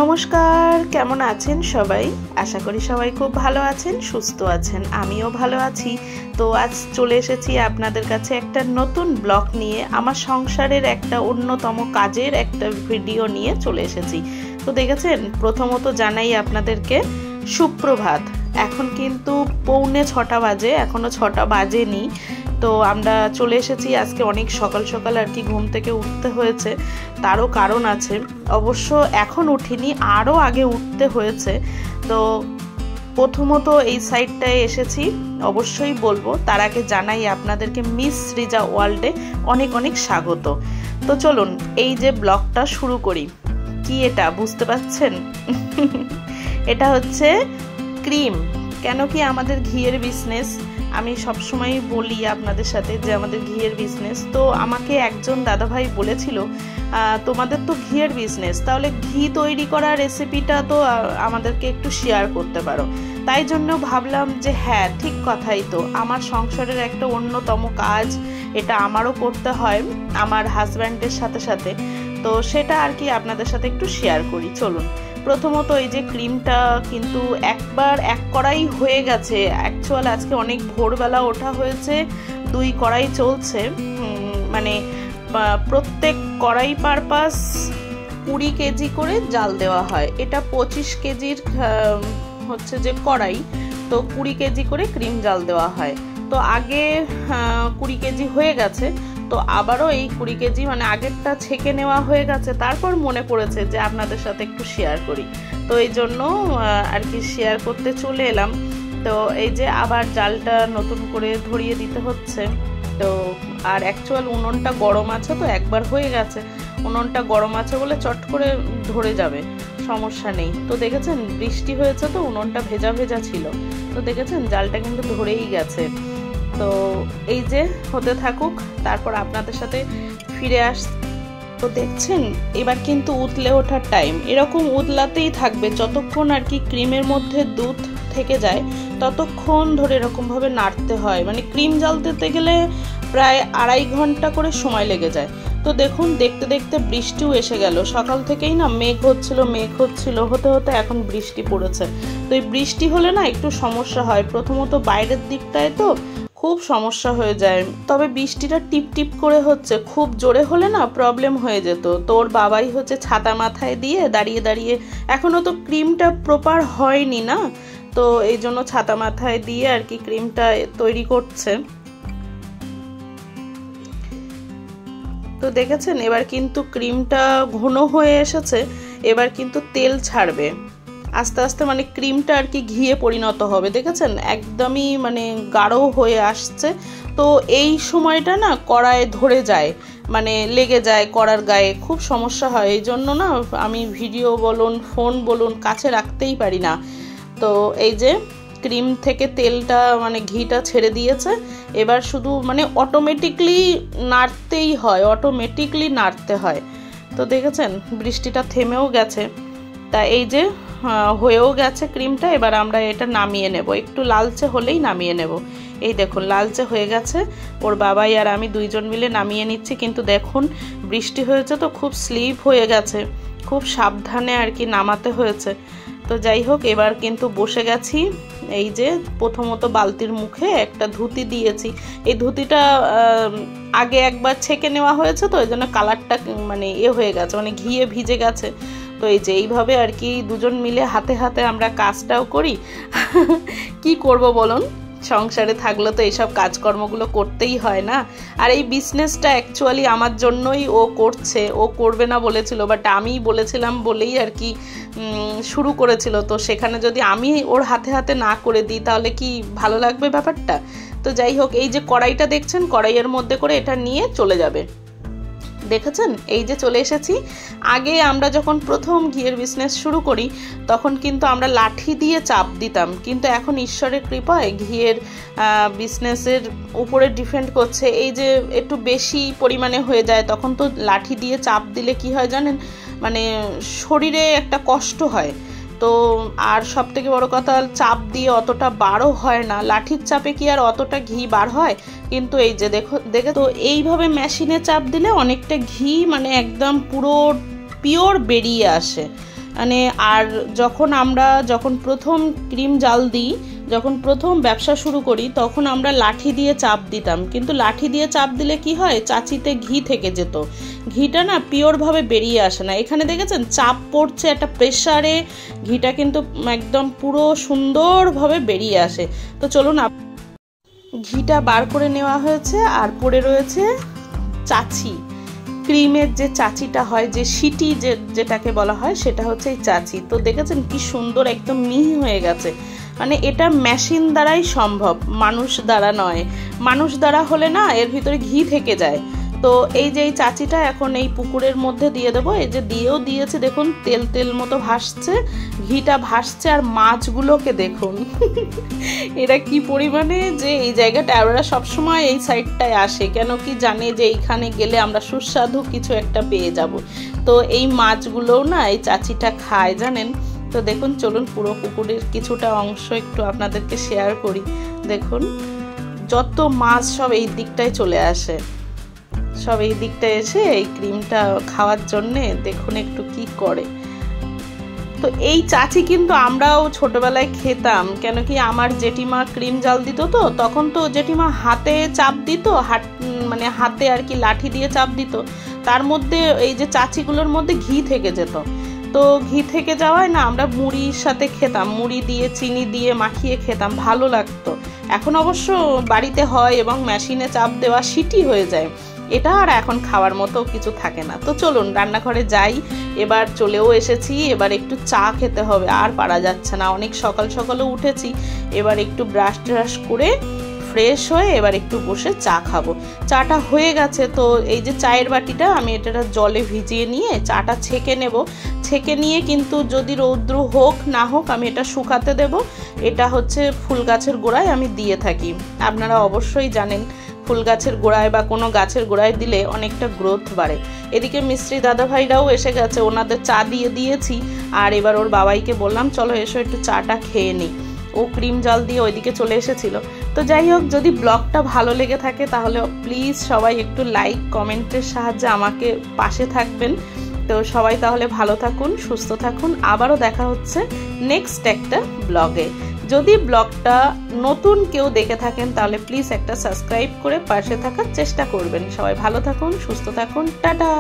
নমস্কার, কেমন আছেন সবাই? আশা করি সবাই খুব ভালো আছেন, সুস্থ আছেন। আমিও ভালো আছি। তো আজ চলে এসেছি আপনাদের কাছে একটা নতুন ব্লগ নিয়ে। আমার সংসারের একটা অন্যতম কাজের একটা ভিডিও নিয়ে চলে এসেছি। তো দেখেছেন, প্রথমত জানাই আপনাদেরকে সুপ্রভাত। এখন কিন্তু 6:45 বাজে, এখনো 6টা বাজেনি। তো আমরা চলে এসেছি আজকে অনেক সকাল সকাল আর কি ঘুম থেকে উঠতে হয়েছে। তারও কারণ আছে, অবশ্য এখন উঠিনি, আরও আগে উঠতে হয়েছে। তো প্রথমত এই সাইডটায় এসেছি, অবশ্যই বলবো। তার আগে জানাই আপনাদেরকে মিস সৃজা ওয়ার্ল্ডে অনেক অনেক স্বাগত। তো চলুন এই যে ব্লগটা শুরু করি। কি এটা বুঝতে পারছেন? এটা হচ্ছে ক্রিম। কেন কি আমাদের ঘিয়ের বিজনেস, আমি সবসময় বলি আপনাদের সাথে যে আমাদের ঘিয়ের বিজনেস। তো আমাকে একজন দাদাভাই বলেছিল, তোমাদের তো ঘিয়ের বিজনেস, তাহলে ঘি তৈরি করা রেসিপিটা তো আমাদেরকে একটু শেয়ার করতে পারো। তাই জন্য ভাবলাম যে হ্যাঁ, ঠিক কথাই তো। আমার সংসারের একটা অন্যতম কাজ, এটা আমারও করতে হয় আমার হাজব্যান্ডের সাথে সাথে। তো সেটা আর কি আপনাদের সাথে একটু শেয়ার করি। চলুন। প্রথমত এই যে ক্রিমটা কিন্তু এক কড়াই হয়ে গেছে। অ্যাকচুয়াল আজকে অনেক ভোরবেলা ওঠা হয়েছে, 2 কড়াই চলছে। মানে প্রত্যেক কড়াই পারপাস 20 কেজি করে জাল দেওয়া হয়। এটা 25 কেজির হচ্ছে যে কড়াই, তো 20 কেজি করে ক্রিম জাল দেওয়া হয়। তো আগে 20 কেজি হয়ে গেছে, তো আবারও এই 20 কেজি মানে আগেরটা ছেঁকে নেওয়া হয়ে গেছে। তারপর মনে পড়েছে যে আপনাদের সাথে একটু শেয়ার করি, তো এই জন্য আর কি শেয়ার করতে চলে এলাম। তো এই যে আবার জালটা নতুন করে ধরিয়ে দিতে হচ্ছে। তো আর অ্যাকচুয়াল উনুনটা গরম আছে, তো একবার হয়ে গেছে। উনুনটা গরম আছে বলে চট করে ধরে যাবে, সমস্যা নেই। তো দেখেছেন বৃষ্টি হয়েছে, তো উনুনটা ভেজা ভেজা ছিল। তো দেখেছেন জালটা কিন্তু ধরেই গেছে। তো এই যে হতে থাকুক, তারপর আপনাদের সাথে ফিরে আস। তো দেখছেন এবার কিন্তু উতলে ওঠার টাইম। এরকম উতলাতেই থাকবে যতক্ষণ আর কি ক্রিমের মধ্যে দুধ থেকে যায়, ততক্ষণ ধরে এরকমভাবে নাড়তে হয়। মানে ক্রিম জাল দিতে গেলে প্রায় 2.5 ঘন্টা করে সময় লেগে যায়। তো দেখুন দেখতে দেখতে বৃষ্টিও এসে গেল। সকাল থেকেই না মেঘ হচ্ছিল, হতে হতে এখন বৃষ্টি পড়েছে। তো এই বৃষ্টি হলে না একটু সমস্যা হয়। প্রথমত বাইরের দিকটায় তো খুব সমস্যা হয়ে যায়। তবে বৃষ্টিটা টিপ টিপ করে হচ্ছে, খুব জোরে হলে না প্রবলেম হয়ে যেত। তোর বাবাই হচ্ছে ছাতা মাথায় দিয়ে দাঁড়িয়ে দাঁড়িয়ে, এখনো তো ক্রিমটা প্রপার হয়নি না, তো এই জন্য ছাতা মাথায় দিয়ে আর কি ক্রিমটা তৈরি করছে। তো দেখেছেন এবার কিন্তু ক্রিমটা ঘন হয়ে এসেছে, এবার কিন্তু তেল ছাড়বে আস্তে আস্তে। মানে ক্রিমটা আর কি ঘিয়ে পরিণত হবে। দেখেছেন একদমই মানে গাঢ় হয়ে আসছে। তো এই সময়টা না কড়াইয়ে ধরে যায়, মানে লেগে যায় কড়ার গায়ে, খুব সমস্যা হয়। এই জন্য না আমি ভিডিও বলুন ফোন বলুন কাছে রাখতেই পারি না। তো এই যে ক্রিম থেকে তেলটা মানে ঘিটা ছেড়ে দিয়েছে, এবার শুধু মানে অটোমেটিকলি নাড়তে হয়। তো দেখেছেন বৃষ্টিটা থেমেও গেছে। তা এই যে হয়েও গেছে ক্রিমটা। এবার আমরা এটা নামিয়ে নেব, একটু লালচে হলেই নামিয়ে নেব। এই দেখুন লালচে হয়ে গেছে। ওর বাবাই আর আমি 2 জন মিলে নামিয়ে নিচ্ছি। কিন্তু দেখুন বৃষ্টি হয়েছে তো খুব স্লিপ হয়ে গেছে, খুব সাবধানে আর কি নামাতে হয়েছে। তো যাই হোক এবার কিন্তু বসে গেছি। এই যে প্রথমত বালতির মুখে একটা ধুতি দিয়েছি। এই ধুতিটা আগে একবার ছেঁকে নেওয়া হয়েছে, তো এই জন্য কালারটা মানে হয়ে গেছে, মানে ঘিয়ে ভিজে গেছে। তো এই যে এইভাবে আর কি 2 জন মিলে হাতে হাতে আমরা কাজটাও করি। কি করব বলুন, সংসারে থাকলে তো এইসব কাজকর্মগুলো করতেই হয় না। আর এই বিজনেসটা অ্যাকচুয়ালি আমার জন্যই ও করছে, ও করবে না বলেছিল, বাট আমি বলেছিলাম বলেই আর কি শুরু করেছিল। তো সেখানে যদি আমি ওর হাতে হাতে না করে দিই তাহলে কি ভালো লাগবে ব্যাপারটা? তো যাই হোক এই যে কড়াইটা দেখছেন, কড়াইয়ের মধ্যে করে এটা নিয়ে চলে যাবে। দেখেছেন এই যে চলে এসেছি। আগে আমরা যখন প্রথম ঘিয়ের বিজনেস শুরু করি তখন কিন্তু আমরা লাঠি দিয়ে চাপ দিতাম, কিন্তু এখন ঈশ্বরের কৃপায় ঘিয়ের বিজনেসের উপরে ডিপেন্ড করছে। এই যে একটু বেশি পরিমাণে হয়ে যায়, তখন তো লাঠি দিয়ে চাপ দিলে কি হয় জানেন, মানে শরীরে একটা কষ্ট হয়। তো আর সব থেকে বড় কথা, চাপ দিয়ে অতটা বারও হয় না। লাঠির চাপে কি আর অতটা ঘি বার হয়? কিন্তু এই যে দেখে তো এইভাবে মেশিনে চাপ দিলে অনেকটা ঘি মানে একদম পুরো পিওর বেরিয়ে আসে। মানে আর যখন প্রথম ক্রিম জাল দিই, যখন প্রথম ব্যবসা শুরু করি, তখন আমরা লাঠি দিয়ে চাপ দিতাম, কিন্তু লাঠি দিয়ে চাপ দিলে কি হয়, চাচিতে ঘি থেকে যেত, ঘিটা না পিওরভাবে বেরিয়ে আসে না। এখানে দেখেছেন চাপ পড়ছে একটা প্রেসারে, ঘিটা কিন্তু একদম পুরো সুন্দরভাবে বেরিয়ে আসে। তো চলুন, ঘিটা বার করে নেওয়া হয়েছে আর পড়ে রয়েছে চাচি, ক্রিমের যে চাচিটা হয়, যে সিটি যেটাকে বলা হয়, সেটা হচ্ছে এই চাচি। তো দেখেছেন কি সুন্দর একদম মিহি হয়ে গেছে। মানে এটা মেশিন দ্বারাই সম্ভব, মানুষ দ্বারা নয়। মানুষ দ্বারা হলে না এর ভিতরে ঘি থেকে যায়। তো এই যে এই চাচিটা এখন এই পুকুরের মধ্যে দিয়ে দেবো। এই যে দিয়েও দিয়েছে, দেখুন তেল তেল মতো ভাসছে, ঘিটা ভাসছে। আর মাছগুলোকে দেখুন এরা কি পরিমাণে, যে এই জায়গাটা ওরা সবসময় এই সাইডটায় আসে, কেন কি জানে যে এইখানে গেলে আমরা সুস্বাদু কিছু একটা পেয়ে যাব। তো এই মাছগুলোও না এই চাচিটা খায়, জানেন। তো দেখুন, চলুন পুরো পুকুরের কিছুটা অংশ একটু আপনাদেরকে শেয়ার করি। দেখুন যত মাছ সব এই দিকটায় চলে আসে, সব এই দিকটায় এসে এই ক্রিমটা খাওয়ার জন্যে দেখুন একটু কি করে। তো এই চাচি কিন্তু আমরাও ছোটবেলায় খেতাম, কেন কি আমার জেঠিমা ক্রিম জাল দিত, তো তখন তো জেঠিমা হাতে চাপ দিত, মানে হাতে আর কি লাঠি দিয়ে চাপ দিত, তার মধ্যে এই যে চাচিগুলোর মধ্যে ঘি থেকে যেত। তো ঘি থেকে যাওয়ায় না আমরা মুড়ির সাথে খেতাম, মুড়ি দিয়ে চিনি দিয়ে মাখিয়ে খেতাম, ভালো লাগতো। এখন অবশ্য বাড়িতে হয় এবং মেশিনে চাপ দেওয়া সিটি হয়ে যায়, এটা আর এখন খাওয়ার মতো কিছু থাকে না। তো চলুন রান্নাঘরে যাই, এবার চলেও এসেছি, এবার একটু চা খেতে হবে, আর পারা যাচ্ছে না, অনেক সকাল সকালে উঠেছি। এবার একটু ব্রাশ ট্রাশ করে ফ্রেশ হয়ে এবার একটু বসে চা খাবো। চাটা হয়ে গেছে, তো এই যে চায়ের বাটিটা আমি এটা জলে ভিজিয়ে নিয়ে চাটা ছেঁকে নেব। ছেঁকে নিয়ে কিন্তু যদি রৌদ্র হোক না হোক আমি এটা শুকাতে দেব। এটা হচ্ছে ফুল গাছের গোড়ায় আমি দিয়ে থাকি, আপনারা অবশ্যই জানেন ফুল গাছের গোড়ায় বা কোনো গাছের গোড়ায় দিলে অনেকটা গ্রোথ বাড়ে। এদিকে মিস্ত্রি দাদা ভাইরাও এসে গেছে, ওনাদের চা দিয়ে দিয়েছি। আর এবার ওর বাবাইকে বললাম চলো এসো একটু চাটা খেয়ে নিই, ও ক্রিম জল দিয়ে ওইদিকে চলে এসেছিল। তো যাই হোক, যদি ব্লগটা ভালো লেগে থাকে তাহলে প্লিজ সবাই একটু লাইক কমেন্টের সাহায্যে আমাকে পাশে থাকবেন। তো সবাই তাহলে ভালো থাকুন, সুস্থ থাকুন, আবারও দেখা হচ্ছে নেক্সট একটা ব্লগে। যদি ব্লগটা নতুন কেউ দেখে থাকেন তাহলে প্লিজ একটা সাবস্ক্রাইব করে পাশে থাকার চেষ্টা করবেন। সবাই ভালো থাকুন, সুস্থ থাকুন, টাটা।